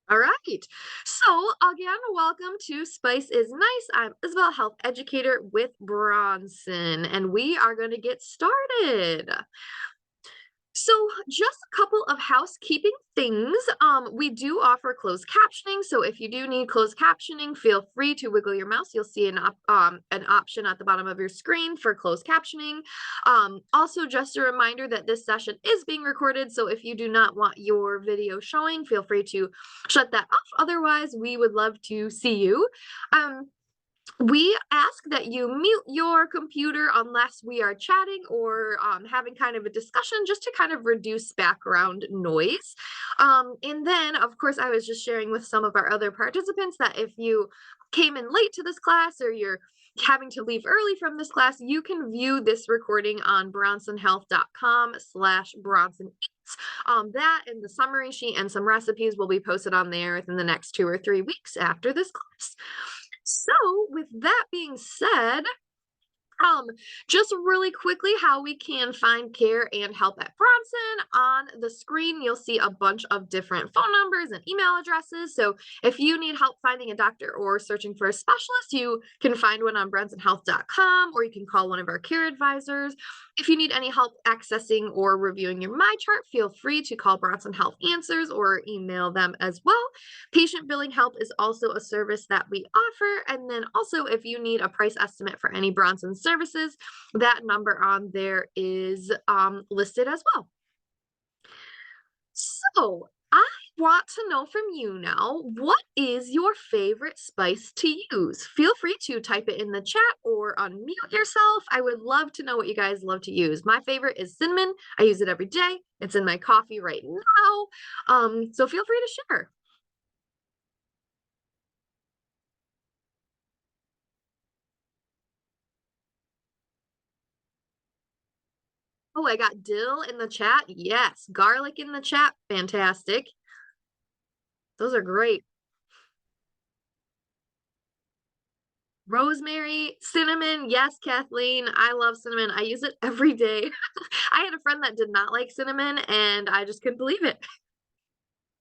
All right. So, again, welcome to Spice is Nice. I'm Isabel, health educator with Bronson, and we are going to get started. So, just a couple of housekeeping things. We do offer closed captioning. So, if you do need closed captioning, feel free to wiggle your mouse. You'll see an option at the bottom of your screen for closed captioning. Also, just a reminder that this session is being recorded. So, if you do not want your video showing, feel free to shut that off. Otherwise, we would love to see you. We ask that you mute your computer unless we are chatting or having kind of a discussion, just to kind of reduce background noise. And then, of course, I was just sharing with some of our other participants that if you came in late to this class or you're having to leave early from this class, you can view this recording on bronsonhealth.com/Bronson. That and the summary sheet and some recipes will be posted on there within the next 2 or 3 weeks after this class. So, with that being said, um, just really quickly, how we can find care and help at Bronson. On the screen, you'll see a bunch of different phone numbers and email addresses. So if you need help finding a doctor or searching for a specialist, you can find one on bronsonhealth.com, or you can call one of our care advisors. If you need any help accessing or reviewing your MyChart, feel free to call Bronson Health Answers or email them as well. Patient billing help is also a service that we offer. And then also, if you need a price estimate for any Bronson services, that number on there is listed as well. So, I want to know from you now, what is your favorite spice to use? Feel free to type it in the chat or unmute yourself. I would love to know what you guys love to use. My favorite is cinnamon. I use it every day. It's in my coffee right now. So feel free to share. Oh, I got dill in the chat. Yes. Garlic in the chat. Fantastic. Those are great. Rosemary, cinnamon. Yes, Kathleen. I love cinnamon. I use it every day. I had a friend that did not like cinnamon, and I just couldn't believe it.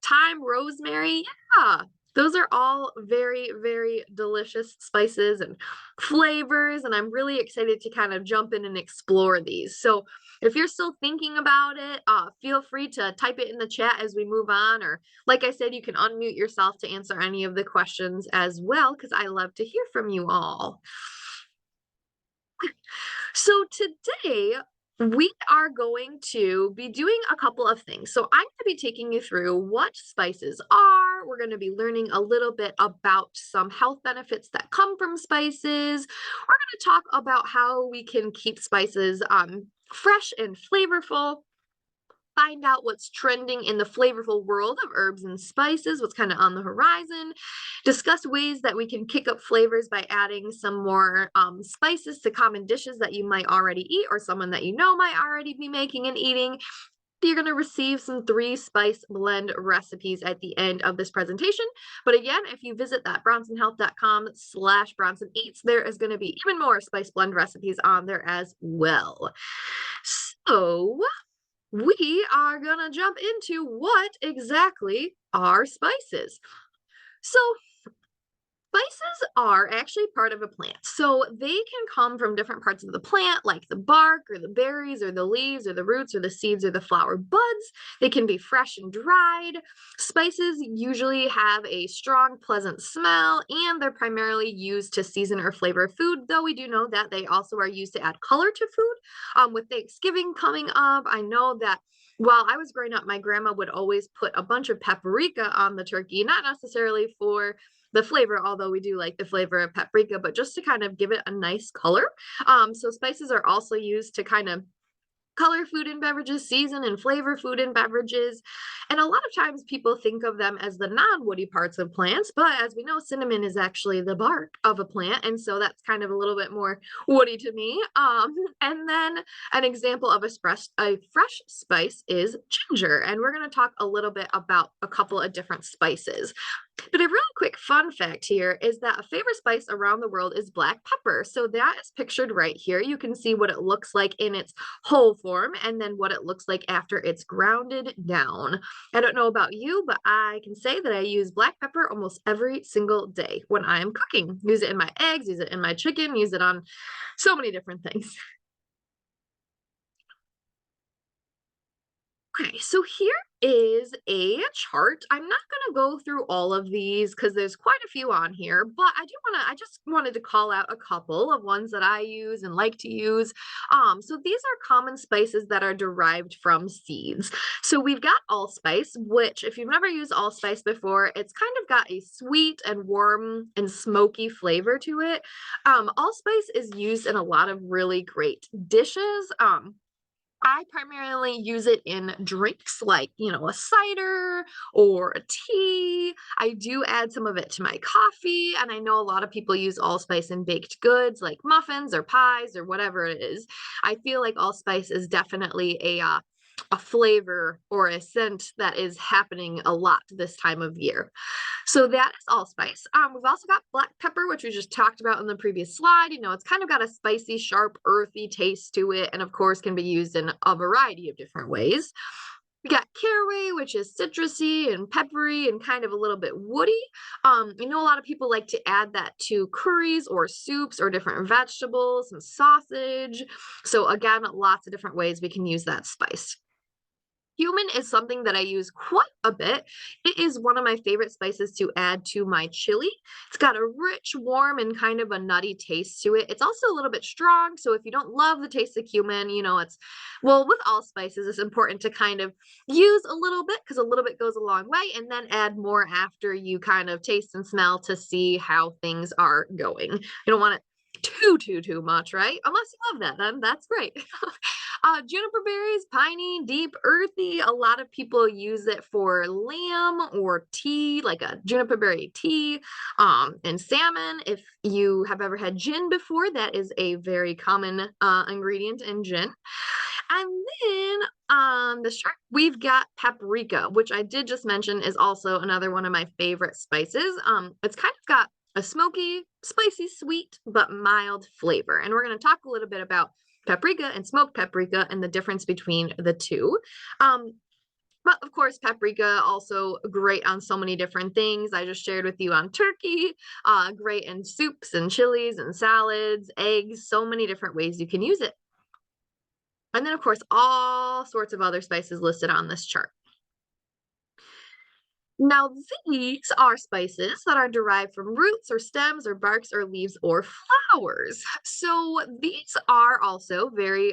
Thyme, rosemary. Yeah. Those are all very, very delicious spices and flavors, and I'm really excited to kind of jump in and explore these. So if you're still thinking about it, feel free to type it in the chat as we move on, or like I said, you can unmute yourself to answer any of the questions as well, because I love to hear from you all. So today we are going to be doing a couple of things. So I'm going to be taking you through what spices are. We're going to be learning a little bit about some health benefits that come from spices. We're going to talk about how we can keep spices fresh and flavorful, find out what's trending in the flavorful world of herbs and spices, what's kind of on the horizon, discuss ways that we can kick up flavors by adding some more spices to common dishes that you might already eat or someone that you know might already be making and eating. You're going to receive some 3 spice blend recipes at the end of this presentation. But again, if you visit that bronsonhealth.com/Bronson Eats, there is going to be even more spice blend recipes on there as well. So we are gonna jump into what exactly are spices. So spices are actually part of a plant. So they can come from different parts of the plant, like the bark or the berries or the leaves or the roots or the seeds or the flower buds. They can be fresh and dried. Spices usually have a strong, pleasant smell, and they're primarily used to season or flavor food, though we do know that they also are used to add color to food. With Thanksgiving coming up, I know that while I was growing up, my grandma would always put a bunch of paprika on the turkey, not necessarily for the flavor, although we do like the flavor of paprika, but just to kind of give it a nice color. So spices are also used to kind of color food and beverages, season and flavor food and beverages. And a lot of times people think of them as the non-woody parts of plants, but as we know, cinnamon is actually the bark of a plant. And so that's kind of a little bit more woody to me. And then an example of a fresh spice is ginger. And we're going to talk a little bit about a couple of different spices. But a really quick fun fact here is that a favorite spice around the world is black pepper. So that is pictured right here. You can see what it looks like in its whole form and then what it looks like after it's grounded down. I don't know about you, but I can say that I use black pepper almost every single day when I am cooking. Use it in my eggs, use it in my chicken, use it on so many different things. Okay, so here is a chart. I'm not going to go through all of these because there's quite a few on here, but I just wanted to call out a couple of ones that I use and like to use. So these are common spices that are derived from seeds. So we've got allspice, which if you've never used allspice before, it's kind of got a sweet and warm and smoky flavor to it. Allspice is used in a lot of really great dishes. I primarily use it in drinks like, a cider or a tea. I do add some of it to my coffee, and I know a lot of people use allspice in baked goods like muffins or pies or whatever it is. I feel like allspice is definitely a flavor or a scent that is happening a lot this time of year. So that is allspice. We've also got black pepper, which we just talked about in the previous slide. It's kind of got a spicy, sharp, earthy taste to it, and of course can be used in a variety of different ways. We got caraway, which is citrusy and peppery and kind of a little bit woody. A lot of people like to add that to curries or soups or different vegetables, some sausage. So again, lots of different ways we can use that spice. Cumin is something that I use quite a bit. It is one of my favorite spices to add to my chili. It's got a rich, warm, and kind of a nutty taste to it. It's also a little bit strong, so if you don't love the taste of cumin, with all spices, it's important to kind of use a little bit because a little bit goes a long way, and then add more after you kind of taste and smell to see how things are going. You don't want it too much, right? Unless you love that, then that's great. Juniper berries, piney, deep, earthy. A lot of people use it for lamb or tea, like a juniper berry tea, and salmon. If you have ever had gin before, that is a very common ingredient in gin. And then the shark, we've got paprika, which I did just mention is also another one of my favorite spices. It's kind of got a smoky, spicy, sweet, but mild flavor. And we're going to talk a little bit about paprika and smoked paprika and the difference between the two. Um, but of course, paprika also great on so many different things. I just shared with you on turkey, great in soups and chilies and salads, eggs, so many different ways you can use it. And then, of course, all sorts of other spices listed on this chart. Now, these are spices that are derived from roots or stems or barks or leaves or flowers. So these are also very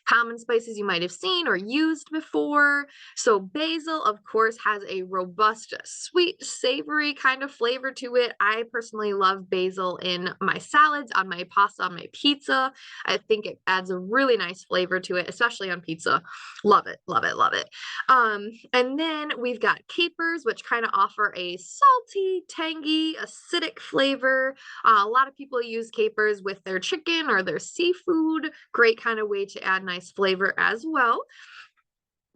common spices you might have seen or used before. So basil, of course, has a robust, sweet, savory kind of flavor to it. I personally love basil in my salads, on my pasta, on my pizza. I think it adds a really nice flavor to it, especially on pizza. Love it, love it, love it. And then we've got capers, which kind of offer a salty, tangy, acidic flavor. A lot of people use capers with their chicken or their seafood. Great kind of way to add nice flavor as well.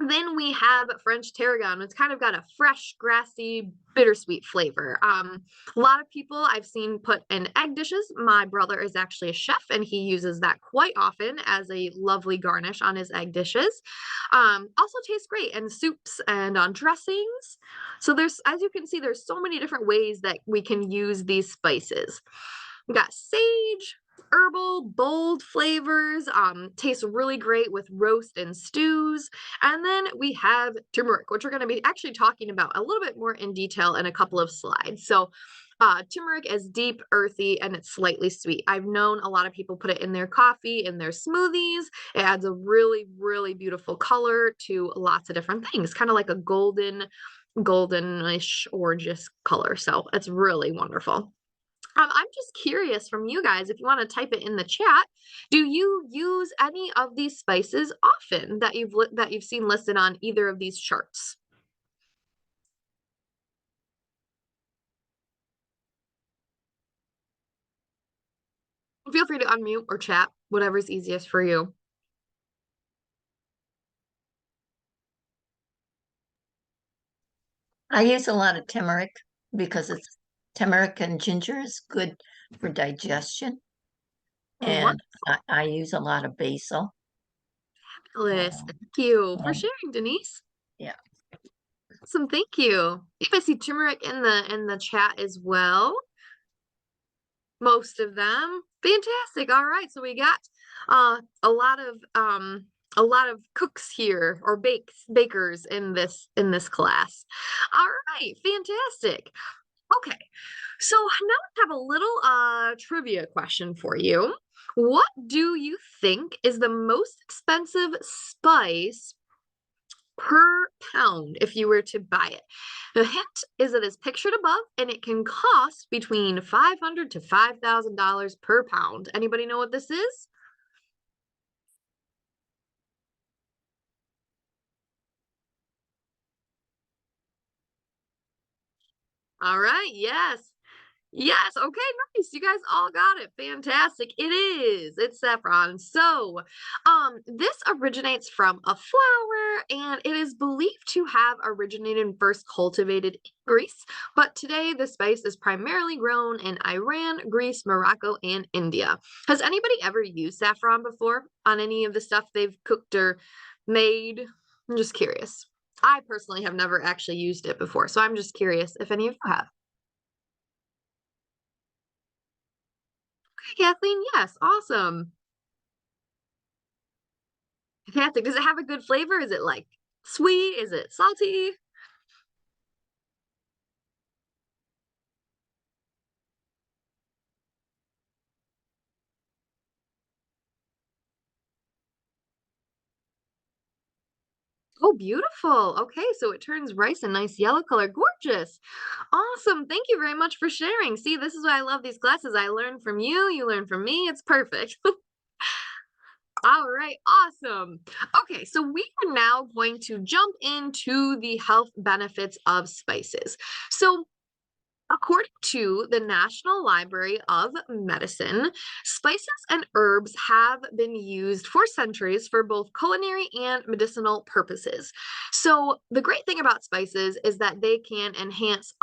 Then we have French tarragon. It's kind of got a fresh, grassy, bittersweet flavor. A lot of people I've seen put in egg dishes. My brother is actually a chef, and he uses that quite often as a lovely garnish on his egg dishes. Also tastes great in soups and on dressings. So as you can see, there's so many different ways that we can use these spices. We got sage, herbal, bold flavors, tastes really great with roast and stews. And then we have turmeric, which we're going to be actually talking about a little bit more in detail in a couple of slides. So turmeric is deep, earthy, and it's slightly sweet. I've known a lot of people put it in their coffee, in their smoothies. It adds a really, really beautiful color to lots of different things, kind of like a goldenish orangish color. So it's really wonderful. I'm just curious from you guys, if you want to type it in the chat, do you use any of these spices often that you've seen listed on either of these charts? Feel free to unmute or chat, whatever's easiest for you. I use a lot of turmeric. because it's turmeric and ginger is good for digestion. What And I use a lot of basil. Fabulous. Um, Thank you for um, sharing, Denise. yeah. Awesome, thank you. If I see turmeric in the chat as well. Most of them. Fantastic. All right. So we got uh a lot of um a lot of cooks here or bakers in this class. All right, fantastic. Okay. So now I have a little trivia question for you. What do you think is the most expensive spice per pound if you were to buy it? The hint is it is pictured above and it can cost between $500 to $5,000 per pound. Anybody know what this is? All right, yes. Yes, okay, nice. You guys all got it. Fantastic. It is. It's saffron. So, this originates from a flower and it is believed to have originated and first cultivated in Greece, but today the spice is primarily grown in Iran, Greece, Morocco, and India. Has anybody ever used saffron before on any of the stuff they've cooked or made? I'm just curious. I personally have never actually used it before, so I'm just curious if any of you have. Kathleen, yes, awesome. Fantastic. Does it have a good flavor? Is it like sweet? Is it salty? Oh, beautiful. Okay, so it turns rice a nice yellow color. Gorgeous. Awesome. Thank you very much for sharing. See, this is why I love these classes. I learn from you, you learn from me. It's perfect. All right, awesome. Okay, so we are now going to jump into the health benefits of spices. So, according to the National Library of Medicine, spices and herbs have been used for centuries for both culinary and medicinal purposes. So, the great thing about spices is that they can enhance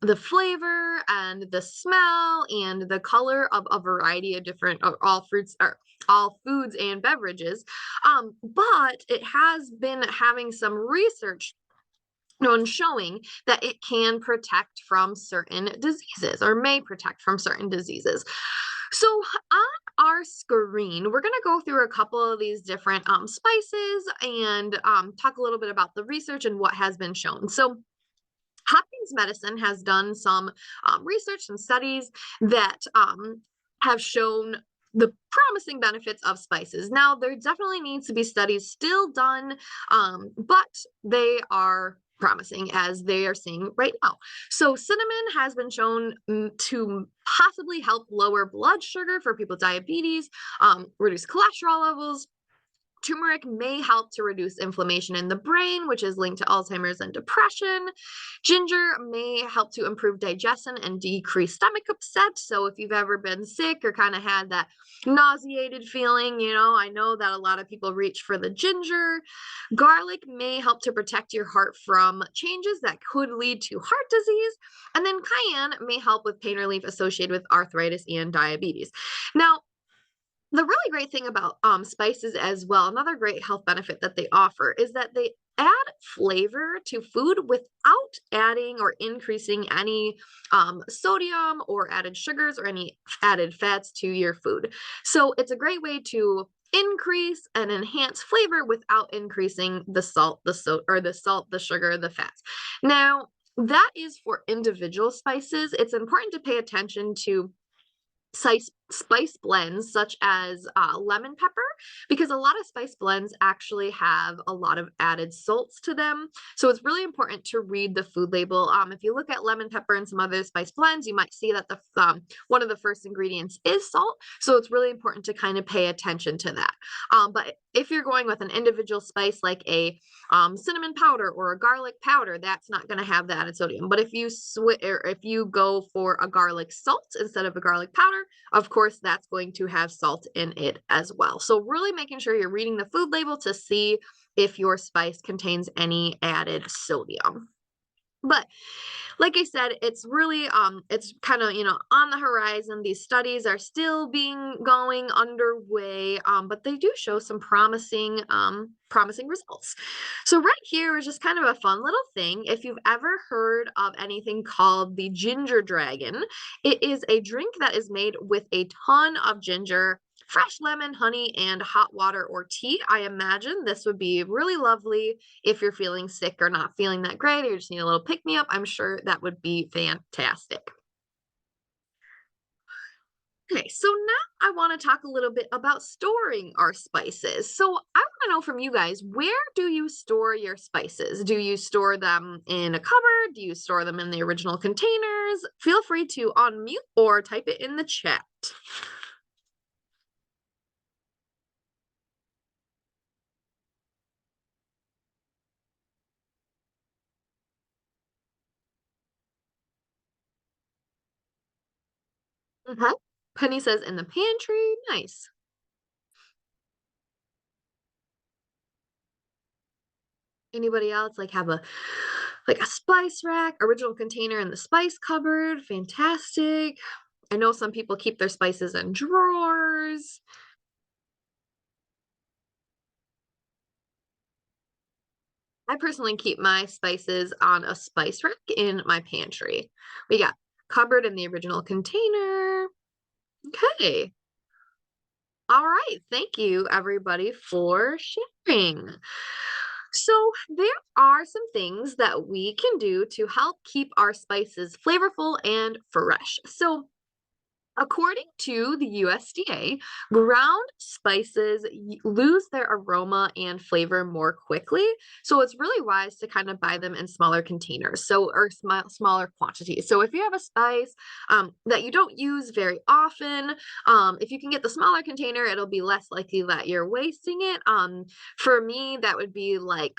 the flavor and the smell and the color of a variety of different, all fruits or all foods and beverages. But it has been having some research on showing that it can protect from certain diseases or may protect from certain diseases. So on our screen, we're going to go through a couple of these different spices and talk a little bit about the research and what has been shown. So Hopkins Medicine has done some research and studies that have shown the promising benefits of spices. Now, there definitely needs to be studies still done, but they are promising as they are seeing right now. So, cinnamon has been shown to possibly help lower blood sugar for people with diabetes, reduce cholesterol levels. Turmeric may help to reduce inflammation in the brain, which is linked to Alzheimer's and depression. Ginger may help to improve digestion and decrease stomach upset. So, if you've ever been sick or kind of had that nauseated feeling, I know that a lot of people reach for the ginger. Garlic may help to protect your heart from changes that could lead to heart disease. And then cayenne may help with pain relief associated with arthritis and diabetes. Now, the really great thing about spices as well, another great health benefit that they offer is that they add flavor to food without adding or increasing any sodium or added sugars or any added fats to your food. So it's a great way to increase and enhance flavor without increasing the salt, the sugar, the fats. Now, that is for individual spices. It's important to pay attention to spice blends such as lemon pepper, because a lot of spice blends actually have a lot of added salts to them. So it's really important to read the food label. If you look at lemon pepper and some other spice blends, you might see that the one of the first ingredients is salt. So it's really important to kind of pay attention to that. But if you're going with an individual spice like a cinnamon powder or a garlic powder, that's not going to have the added sodium. But if you if you go for a garlic salt instead of a garlic powder, of course, that's going to have salt in it as well. So really making sure you're reading the food label to see if your spice contains any added sodium. But like I said, it's really it's kind of, on the horizon. These studies are still being going underway, but they do show some promising results. So right here is just kind of a fun little thing. If you've ever heard of anything called the ginger dragon, it is a drink that is made with a ton of ginger, fresh lemon, honey, and hot water or tea. I imagine this would be really lovely if you're feeling sick or not feeling that great, or you just need a little pick me up. I'm sure that would be fantastic. Okay, so now I want to talk a little bit about storing our spices. So I want to know from you guys, where do you store your spices? Do you store them in a cupboard? Do you store them in the original containers? Feel free to unmute or type it in the chat. Okay. Penny says in the pantry. Nice. Anybody else like have a spice rack, original container in the spice cupboard? Fantastic. I know some people keep their spices in drawers. I personally keep my spices on a spice rack in my pantry. We got cupboard in the original container. Okay. All right. Thank you, everybody, for sharing. So, there are some things that we can do to help keep our spices flavorful and fresh. So, according to the USDA, ground spices lose their aroma and flavor more quickly. So it's really wise to kind of buy them in smaller containers, or smaller quantities. So if you have a spice that you don't use very often, if you can get the smaller container, it'll be less likely that you're wasting it. For me, that would be like,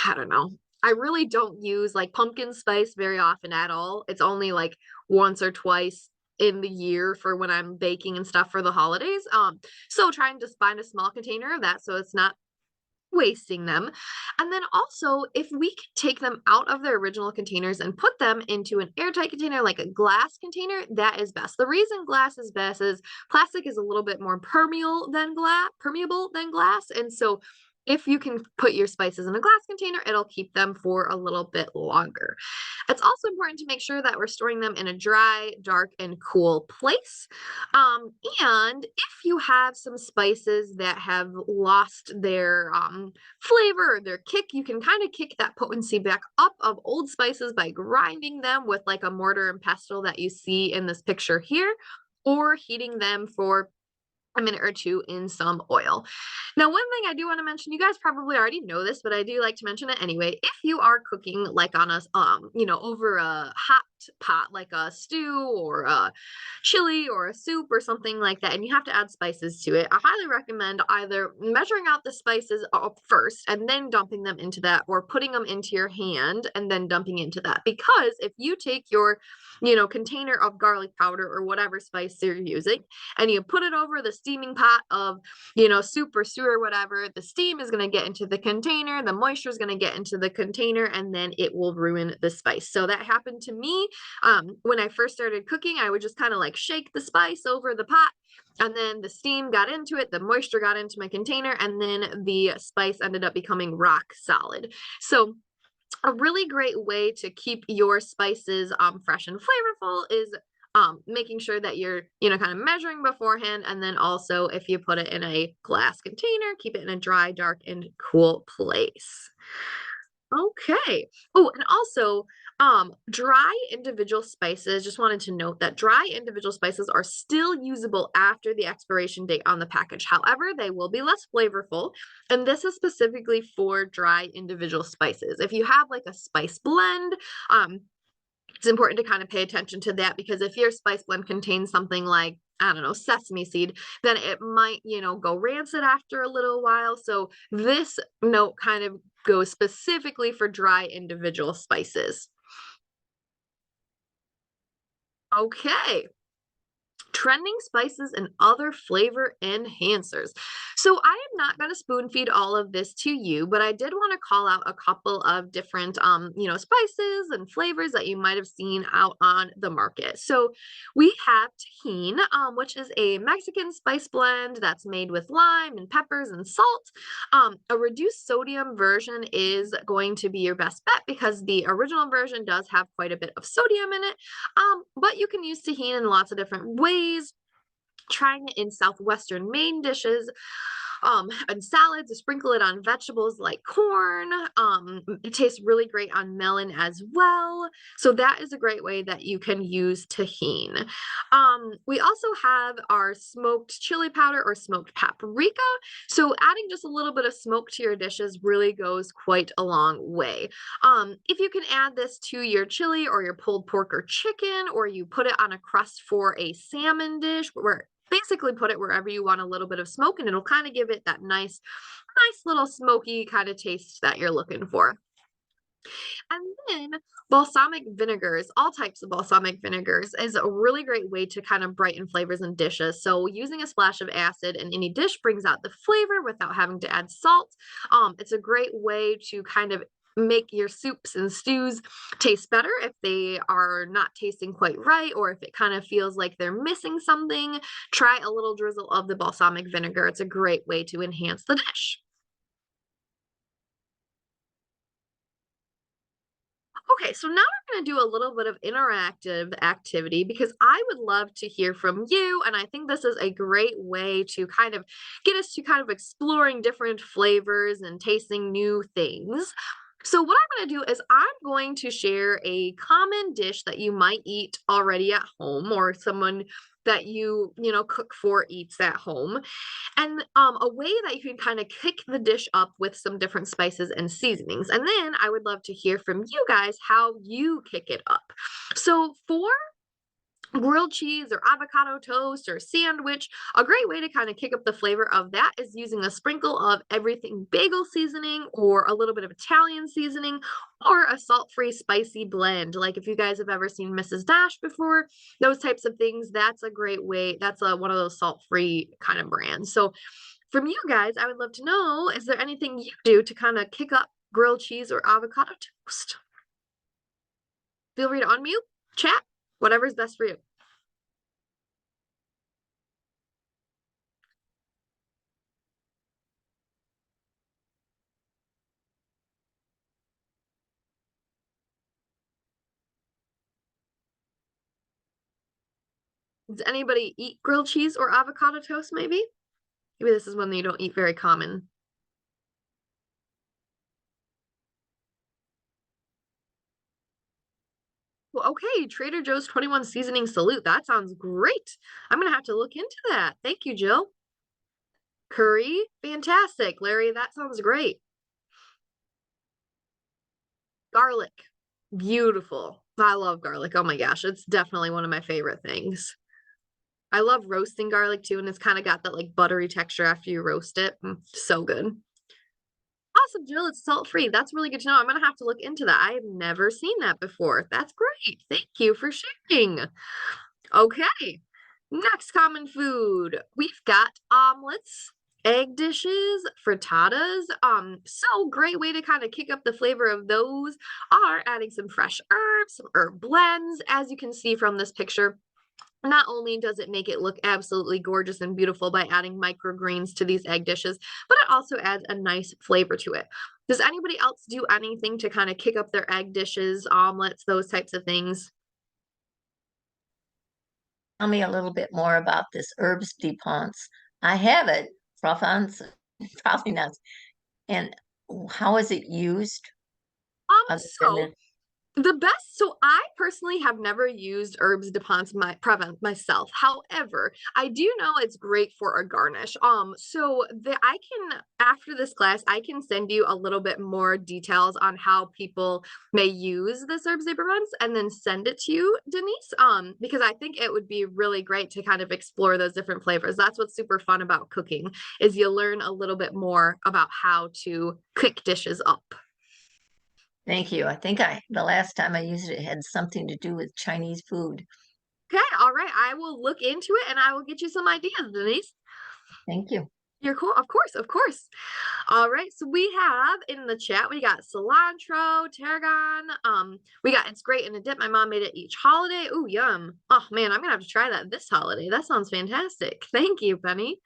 I don't know. I really don't use like pumpkin spice very often at all. It's only like once or twice in the year for when I'm baking and stuff for the holidays. So trying to just find a small container of that so it's not wasting them. And then also, if we can take them out of their original containers and put them into an airtight container, like a glass container, that is best. The reason glass is best is plastic is a little bit more permeable than glass. And so if you can put your spices in a glass container, it'll keep them for a little bit longer. It's also important to make sure that we're storing them in a dry, dark, and cool place. And if you have some spices that have lost their flavor or their kick, you can kind of kick that potency back up of old spices by grinding them with like a mortar and pestle that you see in this picture here, or heating them for a minute or two in some oil. Now, one thing I do want to mention, you guys probably already know this, but I do like to mention it anyway. If you are cooking like on a over a hot pot, like a stew or a chili or a soup or something like that, and you have to add spices to it, I highly recommend either measuring out the spices up first and then dumping them into that, or putting them into your hand and then dumping into that. Because if you take your, container of garlic powder or whatever spice you're using, and you put it over the steaming pot of, soup or stew or whatever, the steam is going to get into the container, the moisture is going to get into the container, and then it will ruin the spice. So that happened to me when I first started cooking. I would just kind of like shake the spice over the pot, and then the steam got into it, the moisture got into my container, and then the spice ended up becoming rock solid. So a really great way to keep your spices fresh and flavorful is making sure that you're, kind of measuring beforehand. And then also, if you put it in a glass container, keep it in a dry, dark, and cool place. Okay. Oh, and also, dry individual spices, just wanted to note that dry individual spices are still usable after the expiration date on the package. However, they will be less flavorful. And this is specifically for dry individual spices. If you have like a spice blend, it's important to kind of pay attention to that, because if your spice blend contains something like, I don't know, sesame seed, then it might, go rancid after a little while. So this note kind of goes specifically for dry individual spices. Okay. Trending spices and other flavor enhancers. So I am not going to spoon feed all of this to you, but I did want to call out a couple of different spices and flavors that you might have seen out on the market. So we have tahine, which is a Mexican spice blend that's made with lime and peppers and salt. A reduced sodium version is going to be your best bet because the original version does have quite a bit of sodium in it. But you can use tahini in lots of different ways. Trying it in southwestern Maine dishes, and salads, to sprinkle it on vegetables like corn. It tastes really great on melon as well. So that is a great way that you can use tahine. We also have our smoked chili powder or smoked paprika. So adding just a little bit of smoke to your dishes really goes quite a long way. If you can add this to your chili or your pulled pork or chicken, or you put it on a crust for a salmon dish, where basically put it wherever you want a little bit of smoke, and it'll kind of give it that nice little smoky kind of taste that you're looking for. And then balsamic vinegars, all types of balsamic vinegars, is a really great way to kind of brighten flavors in dishes. So using a splash of acid in any dish brings out the flavor without having to add salt. It's a great way to kind of make your soups and stews taste better if they are not tasting quite right, or if it kind of feels like they're missing something. Try a little drizzle of the balsamic vinegar. It's a great way to enhance the dish. Okay, so now we're going to do a little bit of interactive activity because I would love to hear from you. And I think this is a great way to kind of get us to kind of exploring different flavors and tasting new things. So, what I'm going to do is I'm going to share a common dish that you might eat already at home, or someone that you cook for eats at home. And a way that you can kind of kick the dish up with some different spices and seasonings. And then I would love to hear from you guys how you kick it up. So for grilled cheese or avocado toast or sandwich, a great way to kind of kick up the flavor of that is using a sprinkle of everything bagel seasoning, or a little bit of Italian seasoning, or a salt-free spicy blend. Like if you guys have ever seen Mrs. Dash before, those types of things, that's a great way. That's one of those salt-free kind of brands. So from you guys, I would love to know, is there anything you do to kind of kick up grilled cheese or avocado toast? Feel free to unmute, chat, whatever's best for you. Does anybody eat grilled cheese or avocado toast, maybe? Maybe this is one that you don't eat very common. Well, okay, Trader Joe's 21 seasoning salute. That sounds great. I'm gonna have to look into that. Thank you, Jill. Curry, fantastic. Larry, that sounds great. Garlic, beautiful. I love garlic. Oh my gosh, it's definitely one of my favorite things. I love roasting garlic too, and it's kind of got that like buttery texture after you roast it. So good. Awesome, Jill. It's salt free. That's really good to know. I'm gonna have to look into that. I have never seen that before. That's great. Thank you for sharing. Okay. Next common food. We've got omelets, egg dishes, frittatas. So great way to kind of kick up the flavor of those are adding some fresh herbs, some herb blends. As you can see from this picture, not only does it make it look absolutely gorgeous and beautiful by adding microgreens to these egg dishes, but it also adds a nice flavor to it. Does anybody else do anything to kind of kick up their egg dishes, omelets, those types of things? Tell me a little bit more about this herbs de Ponce. I have it, Provence, probably not. And how is it used other than So I personally have never used herbs de Ponce myself. However, I do know it's great for a garnish. I can, after this class, I can send you a little bit more details on how people may use this herbs de Provence, and then send it to you, Denise. Because I think it would be really great to kind of explore those different flavors. That's what's super fun about cooking, is you learn a little bit more about how to cook dishes up. Thank you. I think the last time I used it, it had something to do with Chinese food. Okay, all right. I will look into it and I will get you some ideas, Denise. Thank you. You're cool. Of course, of course. All right. So we have in the chat, we got cilantro, tarragon. We got it's great in a dip. My mom made it each holiday. Ooh, yum. Oh man, I'm gonna have to try that this holiday. That sounds fantastic. Thank you, Penny.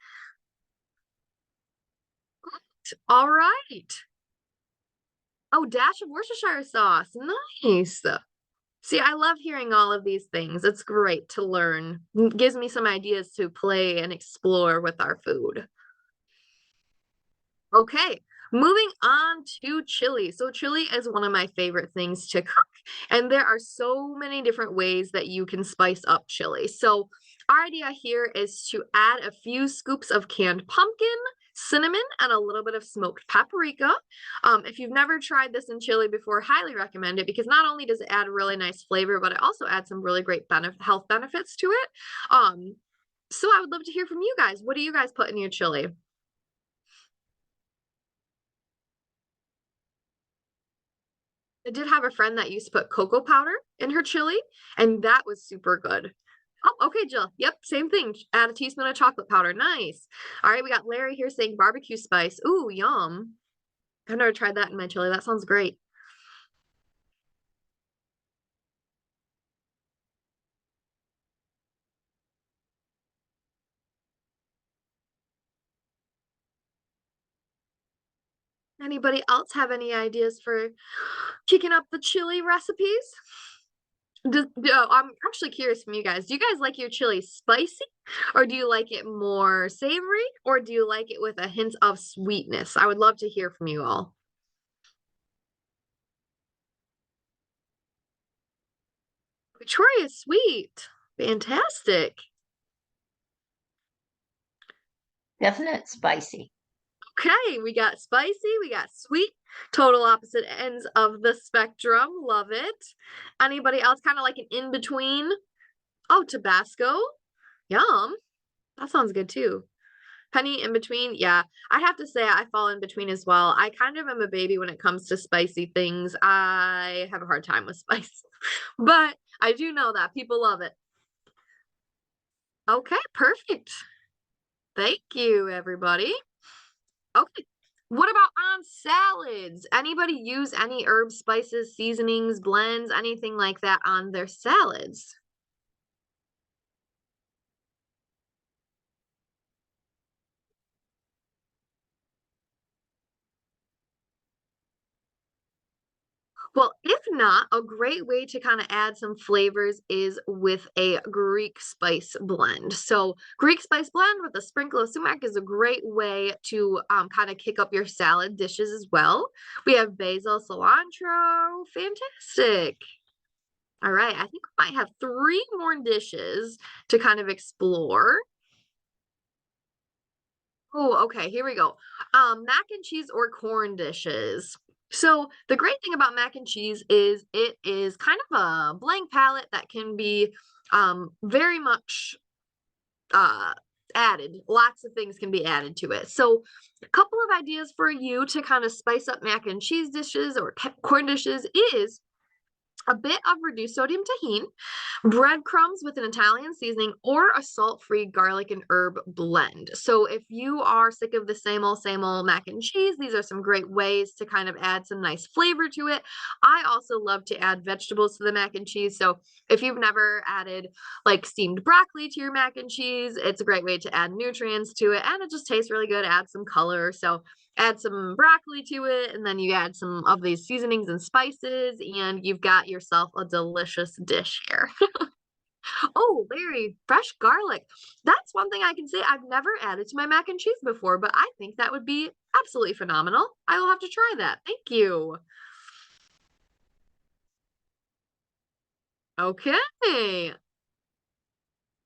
All right. Oh, dash of Worcestershire sauce. Nice. See, I love hearing all of these things. It's great to learn. Gives me some ideas to play and explore with our food. Okay, moving on to chili. So chili is one of my favorite things to cook, and there are so many different ways that you can spice up chili. So our idea here is to add a few scoops of canned pumpkin, cinnamon, and a little bit of smoked paprika. If you've never tried this in chili before, highly recommend it because not only does it add a really nice flavor, but it also adds some really great health benefits to it. So I would love to hear from you guys. What do you guys put in your chili? I did have a friend that used to put cocoa powder in her chili, and that was super good. Oh, okay, Jill. Yep, same thing. Add a teaspoon of chocolate powder. Nice. All right, we got Larry here saying barbecue spice. Ooh, yum. I've never tried that in my chili. That sounds great. Anybody else have any ideas for kicking up the chili recipes? I'm actually curious from you guys. Do you guys like your chili spicy, or do you like it more savory, or do you like it with a hint of sweetness? I would love to hear from you all. Victoria is sweet. Fantastic. Definite spicy. Okay, we got spicy, we got sweet, total opposite ends of the spectrum. Love it. Anybody else kind of like an in between? Oh, Tabasco. Yum. That sounds good too. Penny in between. Yeah, I have to say I fall in between as well. I kind of am a baby when it comes to spicy things. I have a hard time with spice, but I do know that people love it. Okay, perfect. Thank you, everybody. Okay. What about on salads? Anybody use any herbs, spices, seasonings, blends, anything like that on their salads? Well, if not, a great way to kind of add some flavors is with a Greek spice blend. So, Greek spice blend with a sprinkle of sumac is a great way to kind of kick up your salad dishes as well. We have basil, cilantro. Fantastic. All right, I think we might have three more dishes to kind of explore. Oh, okay, here we go. Mac and cheese or corn dishes. So the great thing about mac and cheese is it is kind of a blank palette that can be very much uh added. Lots of things can be added to it. So a couple of ideas for you to kind of spice up mac and cheese dishes or corn dishes is a bit of reduced sodium tahini, breadcrumbs with an Italian seasoning, or a salt-free garlic and herb blend. So if you are sick of the same old mac and cheese, these are some great ways to kind of add some nice flavor to it. I also love to add vegetables to the mac and cheese. So if you've never added like steamed broccoli to your mac and cheese, it's a great way to add nutrients to it and it just tastes really good, add some color. So add some broccoli to it, and then you add some of these seasonings and spices, and you've got yourself a delicious dish here. Oh, Larry, fresh garlic. That's one thing I can say I've never added to my mac and cheese before, but I think that would be absolutely phenomenal. I will have to try that. Thank you. Okay.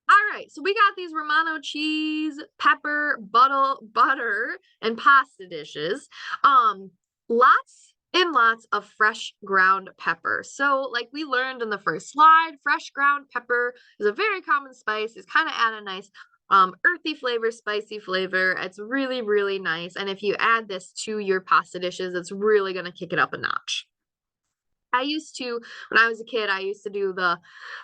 All right, so we got these Romano cheese, pepper, butter, and pasta dishes. Lots and lots of fresh ground pepper. So, like we learned in the first slide, fresh ground pepper is a very common spice. It's kind of add a nice earthy flavor, spicy flavor. It's really, really nice. And if you add this to your pasta dishes, it's really gonna kick it up a notch. I used to, when I was a kid, I used to do the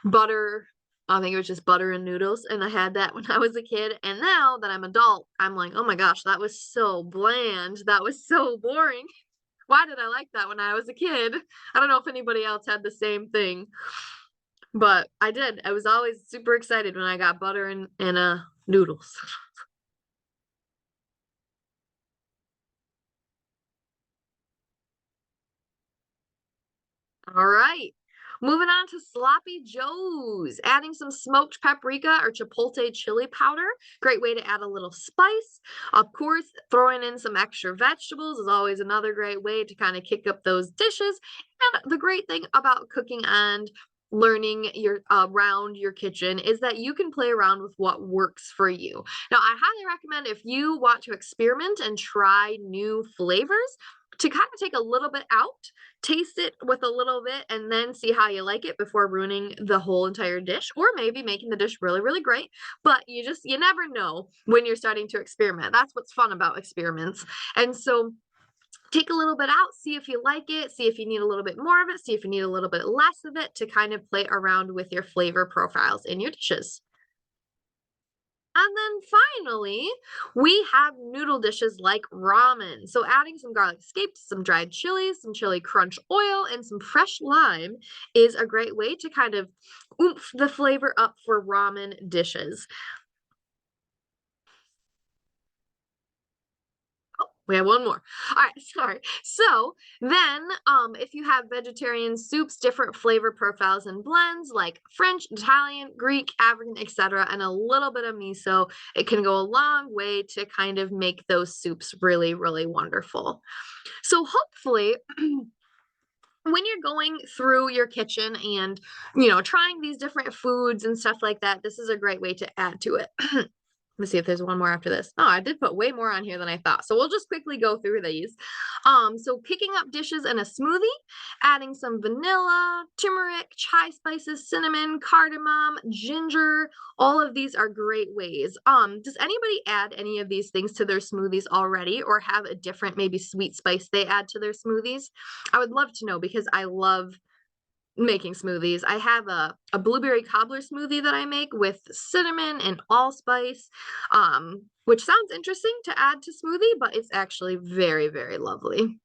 butter I think it was just butter and noodles, and I had that when I was a kid, and now that I'm adult, I'm like, "Oh my gosh, that was so bland, that was so boring. Why did I like that when I was a kid?" I don't know if anybody else had the same thing, but I did. I was always super excited when I got butter and noodles. All right. Moving on to sloppy joes. Adding some smoked paprika or chipotle chili powder. Great way to add a little spice. Of course, throwing in some extra vegetables is always another great way to kind of kick up those dishes. And the great thing about cooking and learning your around your kitchen is that you can play around with what works for you. Now, I highly recommend if you want to experiment and try new flavors to kind of take a little bit out, taste it with a little bit, and then see how you like it before ruining the whole entire dish, or maybe making the dish really, really great. But you never know when you're starting to experiment. That's what's fun about experiments. And so take a little bit out, see if you like it, see if you need a little bit more of it, see if you need a little bit less of it to kind of play around with your flavor profiles in your dishes. And then finally, we have noodle dishes like ramen. So adding some garlic escapes, some dried chilies, some chili crunch oil, and some fresh lime is a great way to kind of oomph the flavor up for ramen dishes. Oh, we have one more. All right, sorry. So then, if you have vegetarian soups, different flavor profiles and blends like French, Italian, Greek, African, etc., and a little bit of miso, it can go a long way to kind of make those soups really, really wonderful. So hopefully, when you're going through your kitchen and trying these different foods and stuff like that, this is a great way to add to it. Let's see if there's one more after this. Oh, I did put way more on here than I thought. So we'll just quickly go through these. So picking up dishes in a smoothie, adding some vanilla, turmeric, chai spices, cinnamon, cardamom, ginger. All of these are great ways. Does anybody add any of these things to their smoothies already, or have a different maybe sweet spice they add to their smoothies? I would love to know because I love making smoothies. I have a blueberry cobbler smoothie that I make with cinnamon and allspice, which sounds interesting to add to smoothie, but it's actually very, very lovely.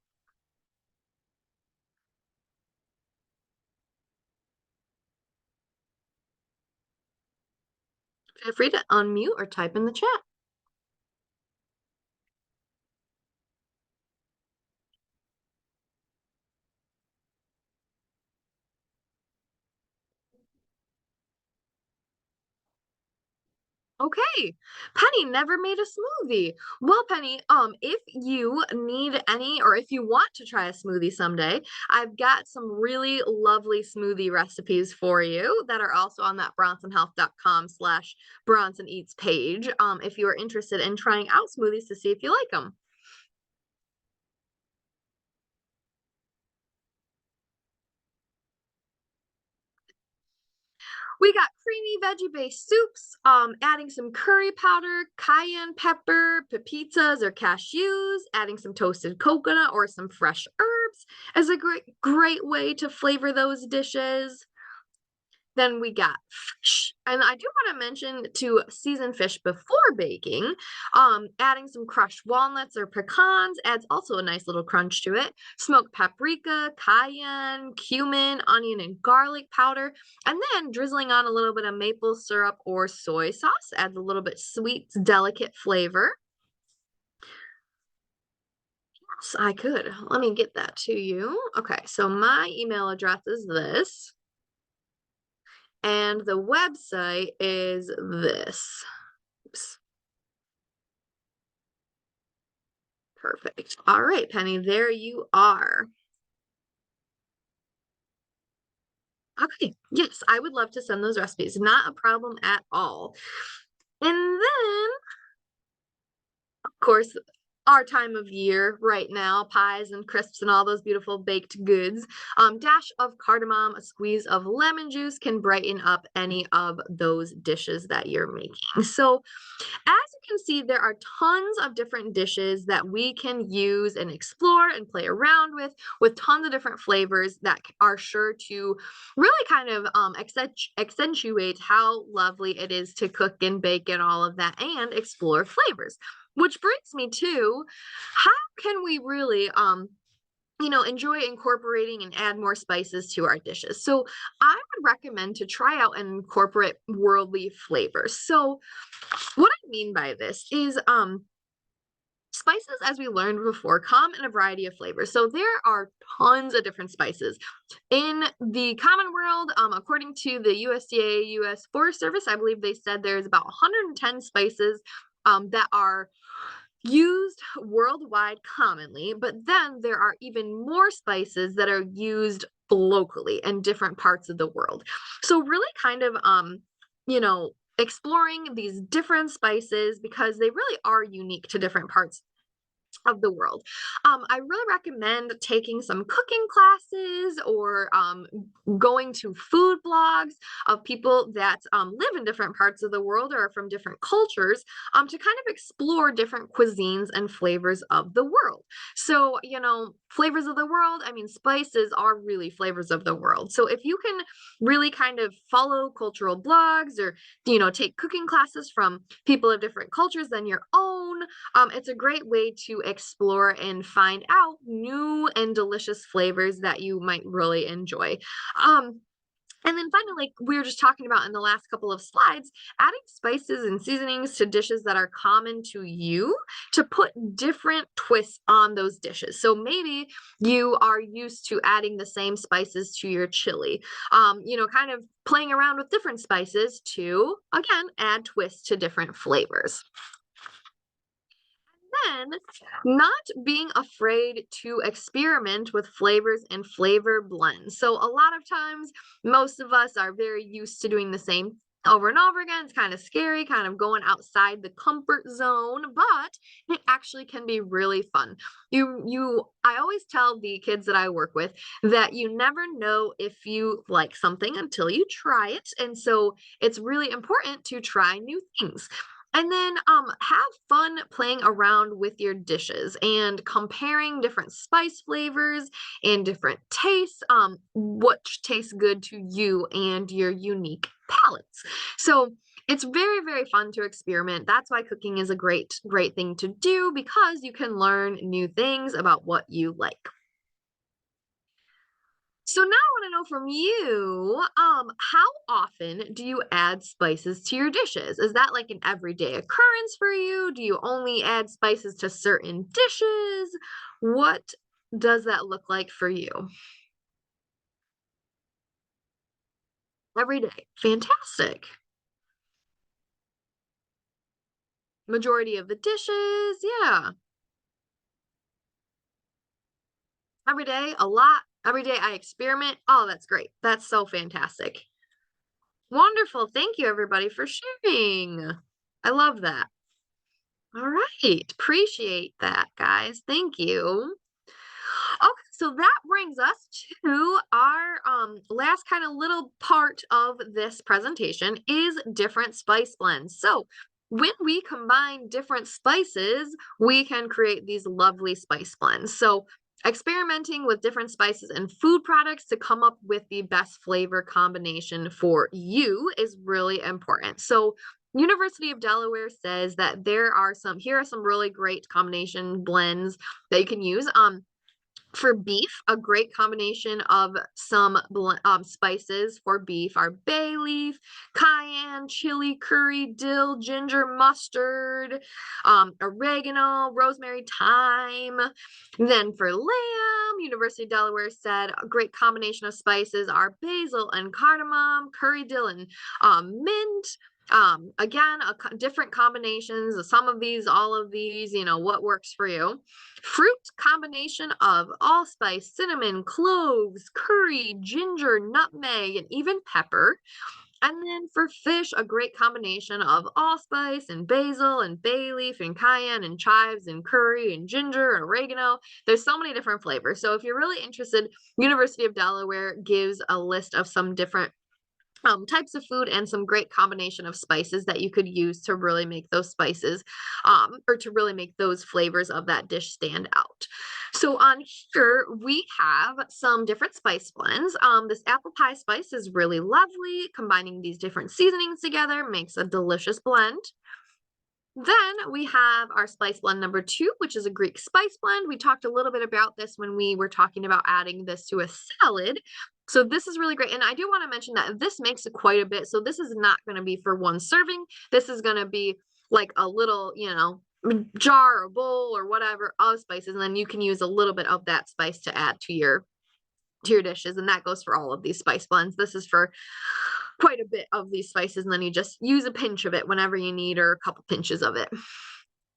Feel free to unmute or type in the chat. Okay, Penny never made a smoothie. Well, Penny, if you need any or if you want to try a smoothie someday, I've got some really lovely smoothie recipes for you that are also on that bronsonhealth.com/Bronson Eats page. If you are interested in trying out smoothies to see if you like them. We got creamy veggie-based soups, adding some curry powder, cayenne pepper, pepitas or cashews, adding some toasted coconut or some fresh herbs is a great way to flavor those dishes. Then we got fish, and I do want to mention to season fish before baking. Adding some crushed walnuts or pecans adds also a nice little crunch to it. Smoked paprika, cayenne, cumin, onion, and garlic powder, and then drizzling on a little bit of maple syrup or soy sauce adds a little bit sweet, delicate flavor. Yes, I could. Let me get that to you. Okay, so my email address is this. And the website is this. Oops. Perfect. All right, Penny, there you are. Okay, yes, I would love to send those recipes. Not a problem at all. And then, of course, our time of year right now, pies and crisps and all those beautiful baked goods. Dash of cardamom, a squeeze of lemon juice can brighten up any of those dishes that you're making. So as you can see, there are tons of different dishes that we can use and explore and play around with tons of different flavors that are sure to really kind of accentuate how lovely it is to cook and bake and all of that and explore flavors. Which brings me to how can we really enjoy incorporating and add more spices to our dishes. So I would recommend to try out and incorporate worldly flavors. So what I mean by this is spices, as we learned before, come in a variety of flavors. So there are tons of different spices. In the common world, according to the USDA, US Forest Service, I believe they said there's about 110 spices that are used worldwide commonly, but then there are even more spices that are used locally in different parts of the world. So really kind of you know, exploring these different spices because they really are unique to different parts of the world. I really recommend taking some cooking classes or going to food blogs of people that live in different parts of the world or from different cultures to kind of explore different cuisines and flavors of the world. So, flavors of the world, I mean, spices are really flavors of the world. So, if you can really kind of follow cultural blogs or, take cooking classes from people of different cultures than your own, it's a great way to explore and find out new and delicious flavors that you might really enjoy. Um, and then finally, like we were just talking about in the last couple of slides, adding spices and seasonings to dishes that are common to you to put different twists on those dishes. So maybe you are used to adding the same spices to your chili, kind of playing around with different spices to, again, add twists to different flavors. Then, not being afraid to experiment with flavors and flavor blends. So, a lot of times, most of us are very used to doing the same over and over again. It's kind of scary, kind of going outside the comfort zone, but it actually can be really fun. I always tell the kids that I work with that you never know if you like something until you try it. And so, it's really important to try new things. And then have fun playing around with your dishes and comparing different spice flavors and different tastes, which tastes good to you and your unique palates. So it's very, very fun to experiment. That's why cooking is a great, great thing to do because you can learn new things about what you like. So now I want to know from you, how often do you add spices to your dishes? Is that like an everyday occurrence for you? Do you only add spices to certain dishes? What does that look like for you? Every day. Fantastic. Majority of the dishes, yeah. Every day, a lot. Every day I experiment. Oh, that's great. That's so fantastic. Wonderful. Thank you, everybody, for sharing. I love that. All right. Appreciate that, guys. Thank you. Okay, so that brings us to our last kind of little part of this presentation is different spice blends. So when we combine different spices, we can create these lovely spice blends. So experimenting with different spices and food products to come up with the best flavor combination for you is really important. So University of Delaware says that here are some really great combination blends that you can use. For beef, a great combination of some spices for beef are bay leaf, cayenne, chili, curry, dill, ginger, mustard, oregano, rosemary, thyme. Then for lamb, University of Delaware said a great combination of spices are basil and cardamom, curry, dill, and mint. Again, different combinations of some of these, all of these, what works for you. Fruit combination of allspice, cinnamon, cloves, curry, ginger, nutmeg, and even pepper. And then for fish, a great combination of allspice and basil and bay leaf and cayenne and chives and curry and ginger and oregano. There's so many different flavors. So if you're really interested, University of Delaware gives a list of some different types of food and some great combination of spices that you could use to really make those spices or to really make those flavors of that dish stand out. So on here we have some different spice blends. This apple pie spice is really lovely. Combining these different seasonings together makes a delicious blend. Then we have our spice blend number 2, which is a Greek spice blend. We talked a little bit about this when we were talking about adding this to a salad. So this is really great. And I do want to mention that this makes it quite a bit. So this is not going to be for one serving. This is going to be like a little, jar or bowl or whatever of spices. And then you can use a little bit of that spice to add to your dishes, and that goes for all of these spice blends. This is for quite a bit of these spices, and then you just use a pinch of it whenever you need, or a couple pinches of it.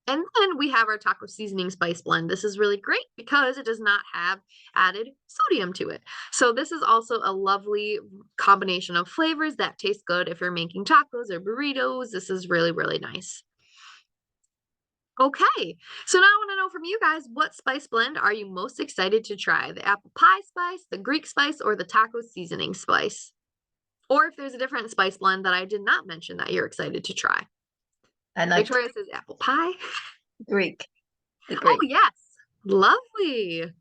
And then we have our taco seasoning spice blend. This is really great because it does not have added sodium to it. So this is also a lovely combination of flavors that taste good if you're making tacos or burritos. This is really, really nice. Okay, so now I want to know from you guys, what spice blend are you most excited to try? The apple pie spice, the Greek spice, or the taco seasoning spice? Or if there's a different spice blend that I did not mention that you're excited to try. I like Victoria says apple pie. Greek, the Oh, Greek. yes. Lovely. And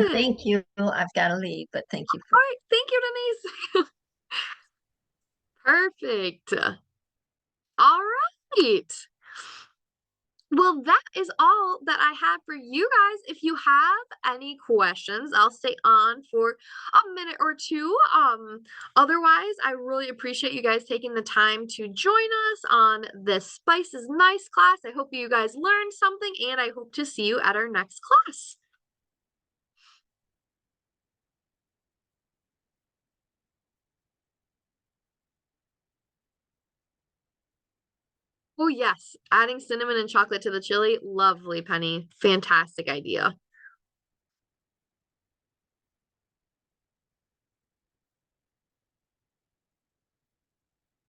Good. thank you. I've got to leave, but thank you All for. right. Thank you, Denise. Perfect. All right. Well, that is all that I have for you guys. If you have any questions, I'll stay on for a minute or two. Otherwise, I really appreciate you guys taking the time to join us on this Spice is Nice class. I hope you guys learned something, and I hope to see you at our next class. Oh, yes, adding cinnamon and chocolate to the chili. Lovely, Penny. Fantastic idea.